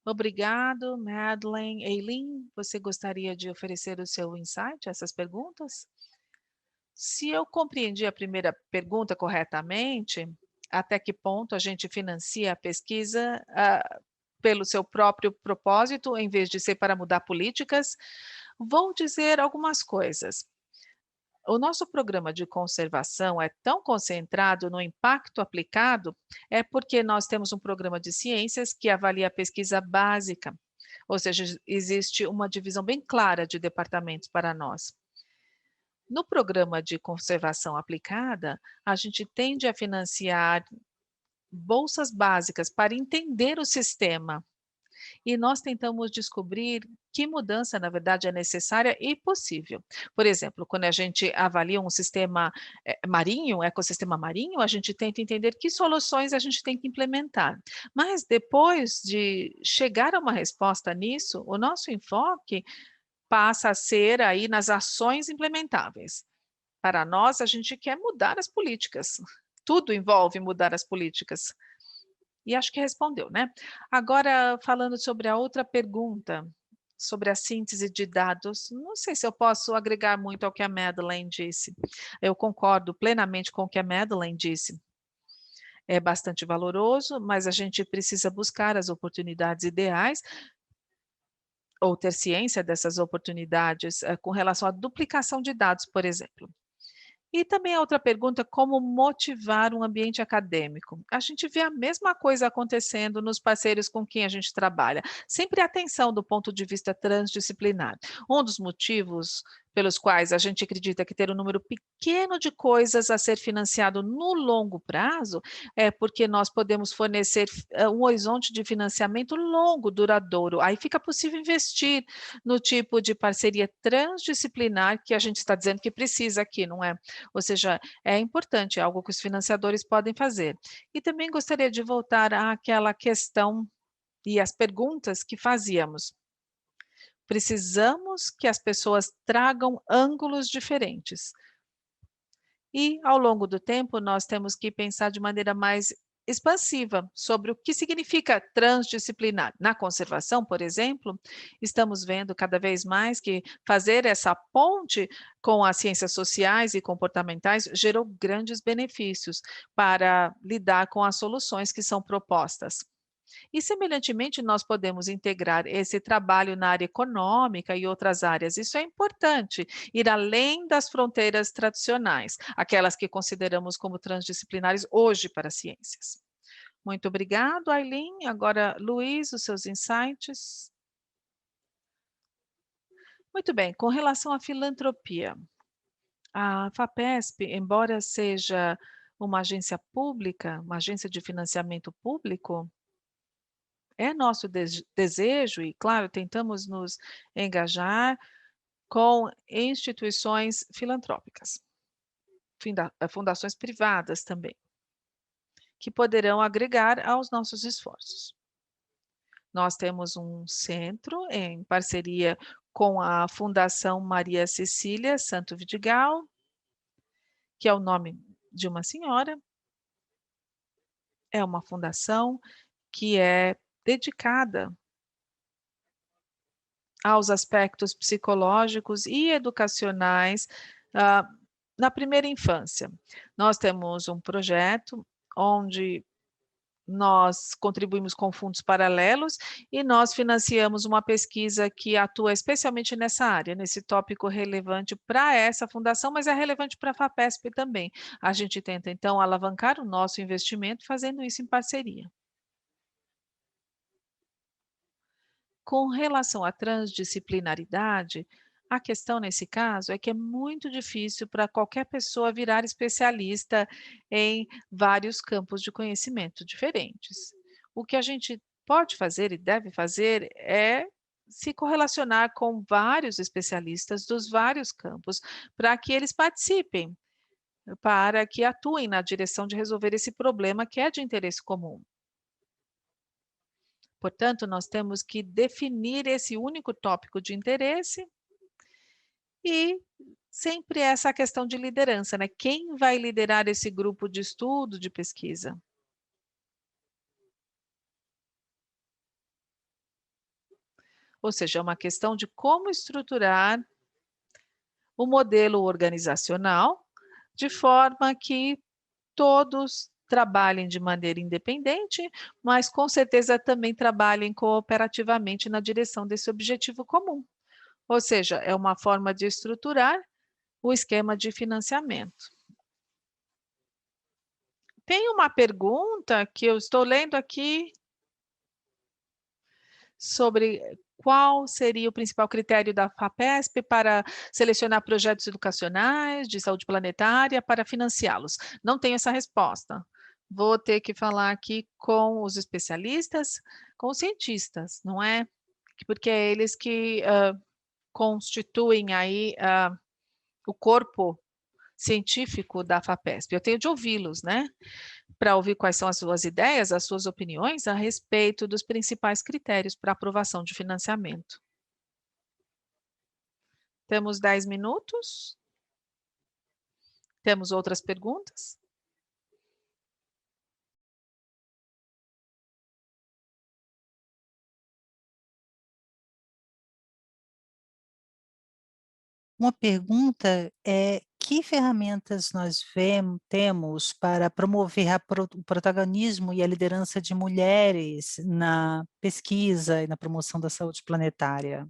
Obrigado, Madeleine. Eileen, você gostaria de oferecer o seu insight a essas perguntas? Se eu compreendi a primeira pergunta corretamente, até que ponto a gente financia a pesquisa, pelo seu próprio propósito, em vez de ser para mudar políticas, vou dizer algumas coisas. O nosso programa de conservação é tão concentrado no impacto aplicado, é porque nós temos um programa de ciências que avalia a pesquisa básica, ou seja, existe uma divisão bem clara de departamentos para nós. No programa de conservação aplicada, a gente tende a financiar bolsas básicas para entender o sistema. E nós tentamos descobrir que mudança, na verdade, é necessária e possível. Por exemplo, quando a gente avalia um sistema marinho, um ecossistema marinho, a gente tenta entender que soluções a gente tem que implementar. Mas depois de chegar a uma resposta nisso, o nosso enfoque passa a ser aí nas ações implementáveis. Para nós, a gente quer mudar as políticas. Tudo envolve mudar as políticas. E acho que respondeu, né? Agora, falando sobre a outra pergunta, sobre a síntese de dados, não sei se eu posso agregar muito ao que a Madeleine disse. Eu concordo plenamente com o que a Madeleine disse. É bastante valoroso, mas a gente precisa buscar as oportunidades ideais ou ter ciência dessas oportunidades com relação à duplicação de dados, por exemplo. E também a outra pergunta, como motivar um ambiente acadêmico? A gente vê a mesma coisa acontecendo nos parceiros com quem a gente trabalha. Sempre atenção do ponto de vista transdisciplinar. Um dos motivos pelos quais a gente acredita que ter um número pequeno de coisas a ser financiado no longo prazo é porque nós podemos fornecer um horizonte de financiamento longo, duradouro. Aí fica possível investir no tipo de parceria transdisciplinar que a gente está dizendo que precisa aqui, não é? Ou seja, é importante, é algo que os financiadores podem fazer. E também gostaria de voltar àquela questão e às perguntas que fazíamos. Precisamos que as pessoas tragam ângulos diferentes. E, ao longo do tempo, nós temos que pensar de maneira mais expansiva sobre o que significa transdisciplinar. Na conservação, por exemplo, estamos vendo cada vez mais que fazer essa ponte com as ciências sociais e comportamentais gerou grandes benefícios para lidar com as soluções que são propostas. E, semelhantemente, nós podemos integrar esse trabalho na área econômica e outras áreas. Isso é importante, ir além das fronteiras tradicionais, aquelas que consideramos como transdisciplinares hoje para as ciências. Muito obrigado, Aileen. Agora, Luiz, os seus insights. Muito bem, com relação à filantropia, a FAPESP, embora seja uma agência pública, uma agência de financiamento público, é nosso desejo e, claro, tentamos nos engajar com instituições filantrópicas, fundações privadas também, que poderão agregar aos nossos esforços. Nós temos um centro em parceria com a Fundação Maria Cecília Santo Vidigal, que é o nome de uma senhora. É uma fundação que é dedicada aos aspectos psicológicos e educacionais, ah, na primeira infância. Nós temos um projeto onde nós contribuímos com fundos paralelos e nós financiamos uma pesquisa que atua especialmente nessa área, nesse tópico relevante para essa fundação, mas é relevante para a FAPESP também. A gente tenta, então, alavancar o nosso investimento fazendo isso em parceria. Com relação à transdisciplinaridade, a questão nesse caso é que é muito difícil para qualquer pessoa virar especialista em vários campos de conhecimento diferentes. O que a gente pode fazer e deve fazer é se correlacionar com vários especialistas dos vários campos, para que eles participem, para que atuem na direção de resolver esse problema que é de interesse comum. Portanto, nós temos que definir esse único tópico de interesse e sempre essa questão de liderança, né? Quem vai liderar esse grupo de estudo, de pesquisa? Ou seja, é uma questão de como estruturar o modelo organizacional de forma que todos trabalhem de maneira independente, mas com certeza também trabalhem cooperativamente na direção desse objetivo comum. Ou seja, é uma forma de estruturar o esquema de financiamento. Tem uma pergunta que eu estou lendo aqui sobre qual seria o principal critério da FAPESP para selecionar projetos educacionais de saúde planetária para financiá-los. Não tenho essa resposta. Vou ter que falar aqui com os especialistas, com os cientistas, não é? Porque é eles que constituem aí o corpo científico da FAPESP. Eu tenho de ouvi-los, né? Para ouvir quais são as suas ideias, as suas opiniões a respeito dos principais critérios para aprovação de financiamento. Temos 10 minutos. Temos outras perguntas? Uma pergunta é: que ferramentas nós temos para promover o protagonismo e a liderança de mulheres na pesquisa e na promoção da saúde planetária?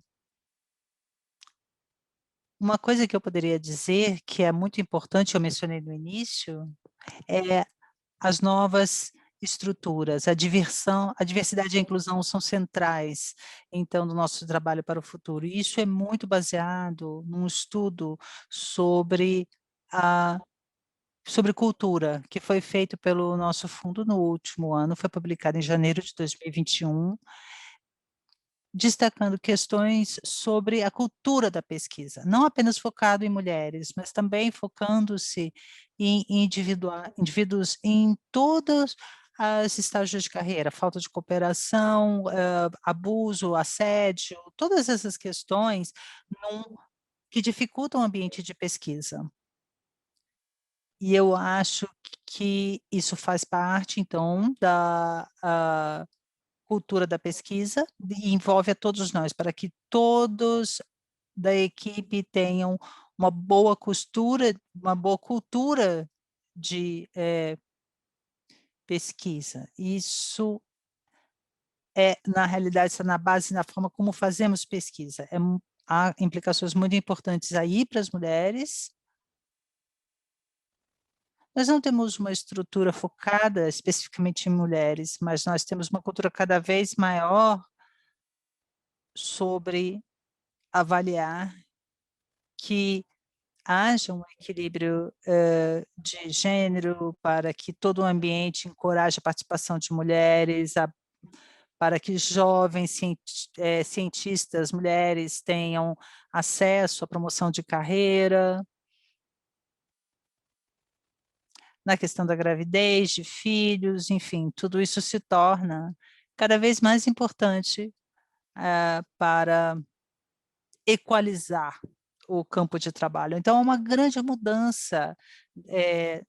Uma coisa que eu poderia dizer, que é muito importante, eu mencionei no início, é as novas estruturas, a diversidade e a inclusão são centrais, então, do nosso trabalho para o futuro. E isso é muito baseado num estudo sobre a sobre cultura, que foi feito pelo nosso fundo no último ano, foi publicado em janeiro de 2021, destacando questões sobre a cultura da pesquisa, não apenas focado em mulheres, mas também focando-se em indivíduos em todos os estágios de carreira, falta de cooperação, abuso, assédio, todas essas questões que dificultam o ambiente de pesquisa. E eu acho que isso faz parte, então, da cultura da pesquisa e envolve a todos nós, para que todos da equipe tenham uma boa cultura de pesquisa. Isso na realidade, está na base, na forma como fazemos pesquisa. Há implicações muito importantes aí para as mulheres. Nós não temos uma estrutura focada especificamente em mulheres, mas nós temos uma cultura cada vez maior sobre avaliar que haja um equilíbrio, de gênero, para que todo o ambiente encoraje a participação de mulheres, para que jovens cientistas, mulheres, tenham acesso à promoção de carreira. Na questão da gravidez, de filhos, enfim, tudo isso se torna cada vez mais importante, para equalizar o campo de trabalho. Então, é uma grande mudança,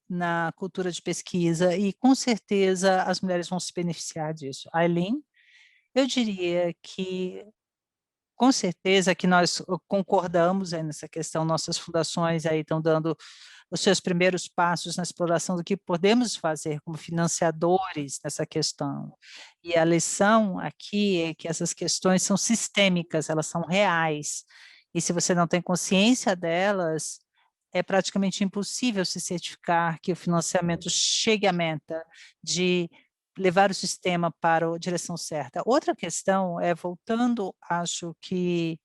na cultura de pesquisa e, com certeza, as mulheres vão se beneficiar disso. Ailyn, eu diria que, com certeza, que nós concordamos aí nessa questão, nossas fundações aí estão dando os seus primeiros passos na exploração do que podemos fazer como financiadores nessa questão. E a lição aqui é que essas questões são sistêmicas, elas são reais, e se você não tem consciência delas, é praticamente impossível se certificar que o financiamento chegue à meta de levar o sistema para a direção certa. Outra questão é, voltando, acho que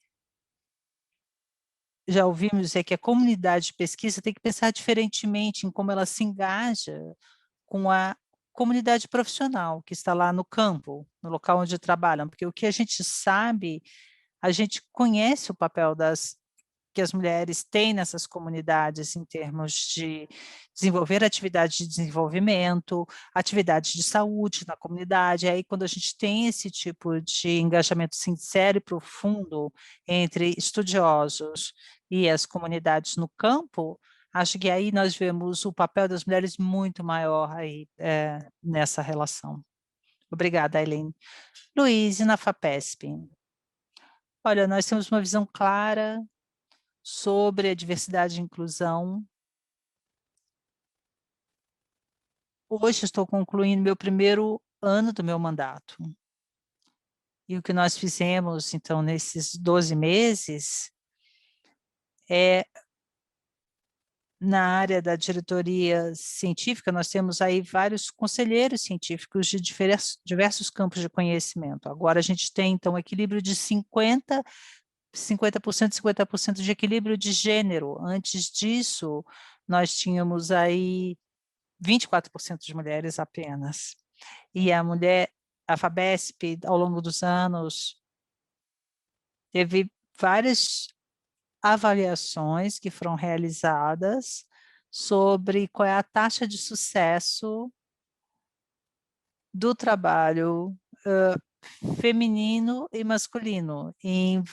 já ouvimos dizer que a comunidade de pesquisa tem que pensar diferentemente em como ela se engaja com a comunidade profissional que está lá no campo, no local onde trabalham, porque o que a gente sabe, a gente conhece o papel que as mulheres têm nessas comunidades em termos de desenvolver atividades de desenvolvimento, atividades de saúde na comunidade. Aí, quando a gente tem esse tipo de engajamento sincero e profundo entre estudiosos e as comunidades no campo, acho que aí nós vemos o papel das mulheres muito maior aí, nessa relação. Obrigada, Aileen. Luiz, e na FAPESP? Olha, nós temos uma visão clara sobre a diversidade e inclusão. Hoje estou concluindo meu primeiro ano do meu mandato. E o que nós fizemos, então, nesses 12 meses, na área da diretoria científica, nós temos aí vários conselheiros científicos de diversos campos de conhecimento. Agora a gente tem, então, equilíbrio de 50% de equilíbrio de gênero. Antes disso, nós tínhamos aí 24% de mulheres apenas. E a FABESP, ao longo dos anos, teve várias avaliações que foram realizadas sobre qual é a taxa de sucesso do trabalho feminino e masculino em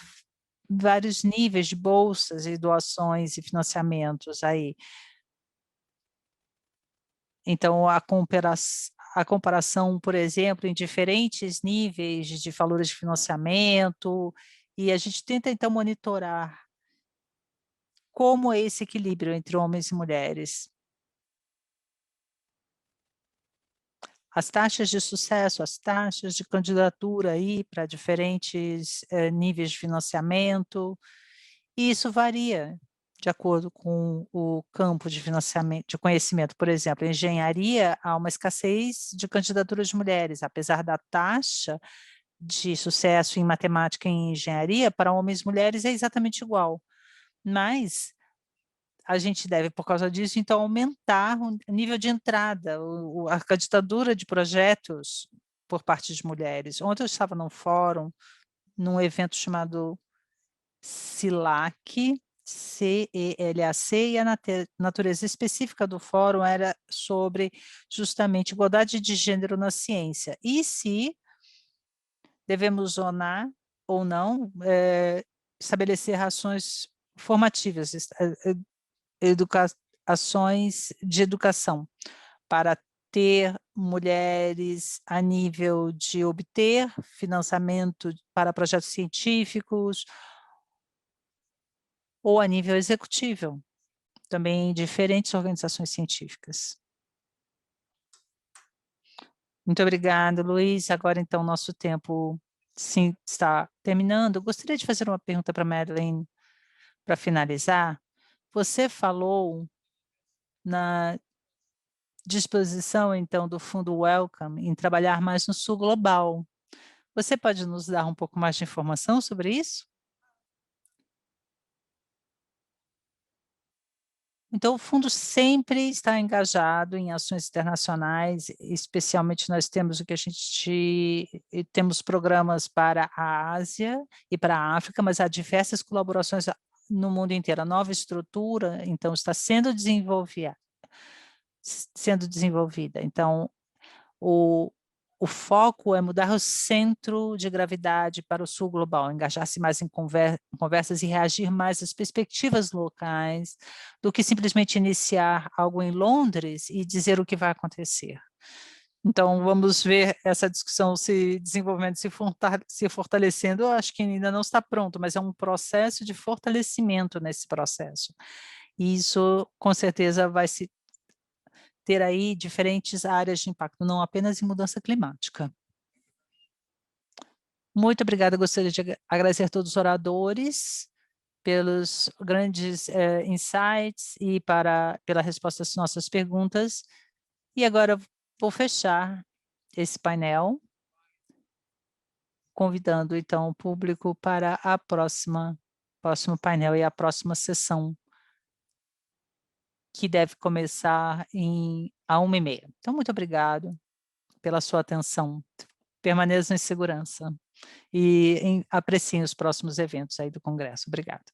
vários níveis de bolsas e doações e financiamentos aí. Então, a comparação, por exemplo, em diferentes níveis de valores de financiamento, e a gente tenta, então, monitorar como é esse equilíbrio entre homens e mulheres. As taxas de sucesso, as taxas de candidatura aí para diferentes níveis de financiamento, e isso varia de acordo com o campo de financiamento, de conhecimento. Por exemplo, em engenharia, há uma escassez de candidaturas de mulheres, apesar da taxa de sucesso em matemática e em engenharia, para homens e mulheres é exatamente igual. Mas a gente deve, por causa disso, então, aumentar o nível de entrada, a candidatura de projetos por parte de mulheres. Ontem eu estava num fórum, num evento chamado CELAC, CELAC, e a natureza específica do fórum era sobre justamente igualdade de gênero na ciência. E se devemos zonar ou não estabelecer ações formativas, ações de educação para ter mulheres a nível de obter financiamento para projetos científicos ou a nível executivo, também em diferentes organizações científicas. Muito obrigada, Luiz. Agora, então, nosso tempo sim, está terminando. Eu gostaria de fazer uma pergunta para a Marilyn, para finalizar. Você falou na disposição, então, do Fundo Wellcome em trabalhar mais no Sul Global. Você pode nos dar um pouco mais de informação sobre isso? Então, o fundo sempre está engajado em ações internacionais, especialmente nós temos temos programas para a Ásia e para a África, mas há diversas colaborações no mundo inteiro. A nova estrutura, então, está sendo desenvolvida. Então, o foco é mudar o centro de gravidade para o sul global, engajar-se mais em conversas e reagir mais às perspectivas locais, do que simplesmente iniciar algo em Londres e dizer o que vai acontecer. Então, vamos ver essa discussão se desenvolvendo, se fortalecendo. Eu acho que ainda não está pronto, mas é um processo de fortalecimento nesse processo. E isso, com certeza, vai se ter aí diferentes áreas de impacto, não apenas em mudança climática. Muito obrigada, gostaria de agradecer a todos os oradores pelos grandes insights e pela resposta às nossas perguntas. E agora vou fechar esse painel, convidando então o público para a próximo painel e a próxima sessão, que deve começar a 13h30. Então, muito obrigado pela sua atenção. Permaneçam em segurança e apreciem os próximos eventos aí do Congresso. Obrigada.